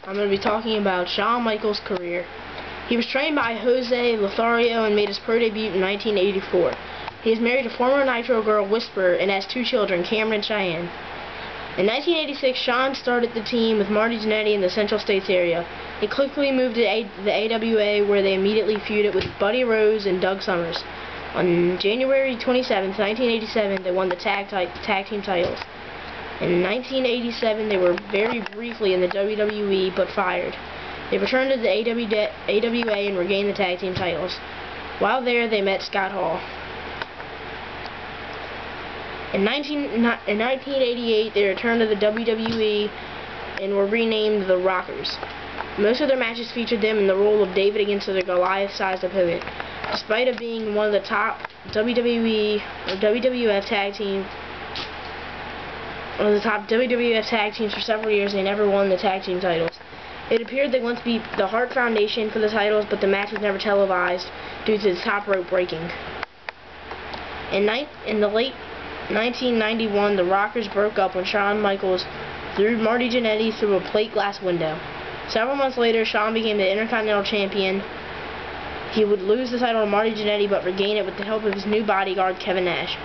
I'm going to be talking about Shawn Michaels' career. He was trained by Jose Lothario and made his pro debut in 1984. He is married to former Nitro girl Whisper and has 2 children, Cameron and Cheyenne. In 1986, Shawn started the team with Marty Jannetty in the Central States area. He quickly moved to the AWA, where they immediately feuded with Buddy Rose and Doug Summers. On January 27, 1987, they won the tag team titles. In 1987, they were very briefly in the WWE, but fired. They returned to the AWA and regained the tag team titles. While there, they met Scott Hall. In 1988, they returned to the WWE and were renamed the Rockers. Most of their matches featured them in the role of David against their Goliath-sized opponent. Despite it being one of the top WWE or WWF tag teams, one of the top WWF tag teams for several years, they never won the tag team titles. It appeared they once beat the Hart Foundation for the titles, but the match was never televised due to the top rope breaking. In the late 1991, the Rockers broke up when Shawn Michaels threw Marty Jannetty through a plate glass window. Several months later, Shawn became the Intercontinental Champion. He would lose the title to Marty Jannetty, but regain it with the help of his new bodyguard, Kevin Nash.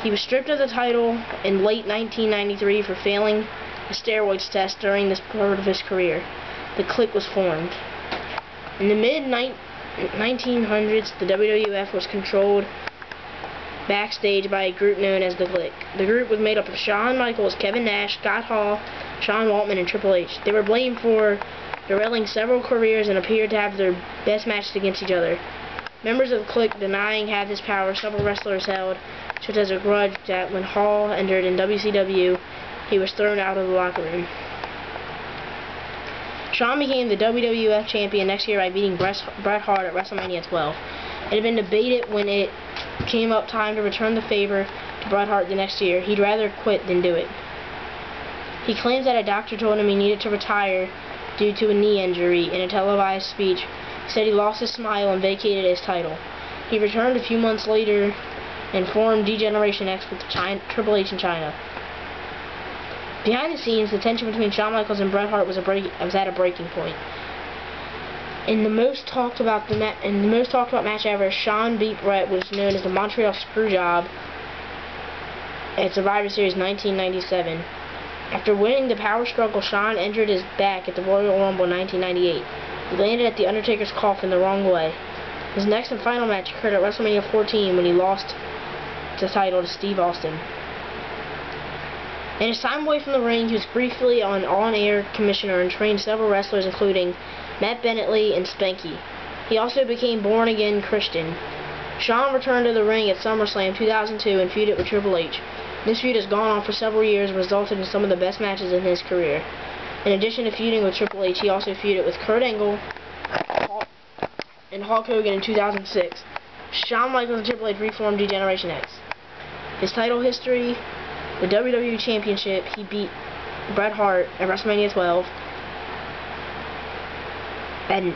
He was stripped of the title in late 1993 for failing a steroids test during this part of his career. The Clique was formed. In the mid-1900s, the WWF was controlled backstage by a group known as the Clique. The group was made up of Shawn Michaels, Kevin Nash, Scott Hall, Sean Waltman, and Triple H. They were blamed for derailing several careers and appeared to have their best matches against each other. Members of the Clique denying had this power, several wrestlers held, such as a grudge that when Hall entered in WCW, he was thrown out of the locker room. Shawn became the WWF champion next year by beating Bret Hart at WrestleMania 12. It had been debated when it came up time to return the favor to Bret Hart the next year. He'd rather quit than do it. He claims that a doctor told him he needed to retire due to a knee injury. In a televised speech, he said he lost his smile and vacated his title. He returned a few months later and formed D-Generation X with Triple H in China. Behind the scenes, the tension between Shawn Michaels and Bret Hart was at a breaking point. In the most talked about match ever, Shawn beat Bret, which was known as the Montreal Screwjob, at Survivor Series 1997. After winning the Power Struggle, Shawn injured his back at the Royal Rumble in 1998. He landed at the Undertaker's coffin the wrong way. His next and final match occurred at WrestleMania 14 when he lost the title to Steve Austin. In his time away from the ring, he was briefly an on-air commissioner and trained several wrestlers, including Matt Bennetley and Spanky. He also became born-again Christian. Shawn returned to the ring at SummerSlam 2002 and feuded with Triple H. This feud has gone on for several years and resulted in some of the best matches in his career. In addition to feuding with Triple H, he also feuded with Kurt Angle and Hulk Hogan in 2006. Shawn Michaels and Triple H reformed D-Generation X. His title history: the WWE Championship, he beat Bret Hart at WrestleMania 12. And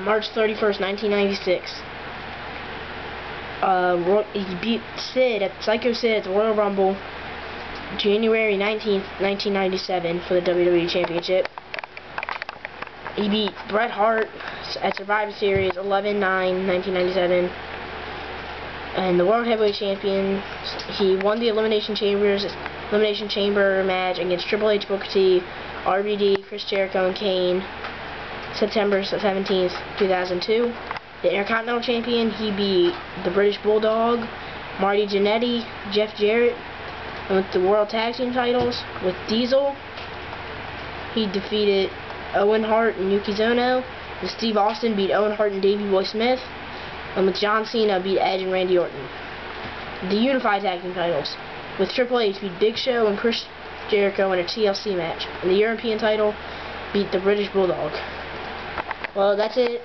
March 31st, 1996. He beat Psycho Sid at the Royal Rumble January 19th, 1997 for the WWE Championship. He beat Bret Hart at Survivor Series 11/9/1997. And the World Heavyweight Champion, he won the Elimination Chamber match against Triple H, Booker T, RVD, Chris Jericho, and Kane, September 17th, 2002. The Intercontinental Champion, he beat the British Bulldog, Marty Jannetty, Jeff Jarrett. And with the World Tag Team titles, with Diesel, he defeated Owen Hart and Yokozuna. With Steve Austin, beat Owen Hart and Davey Boy Smith. And with John Cena, beat Edge and Randy Orton. The Unified Tag Team titles, with Triple H, beat Big Show and Chris Jericho in a TLC match. And the European title, beat the British Bulldog. Well, that's it.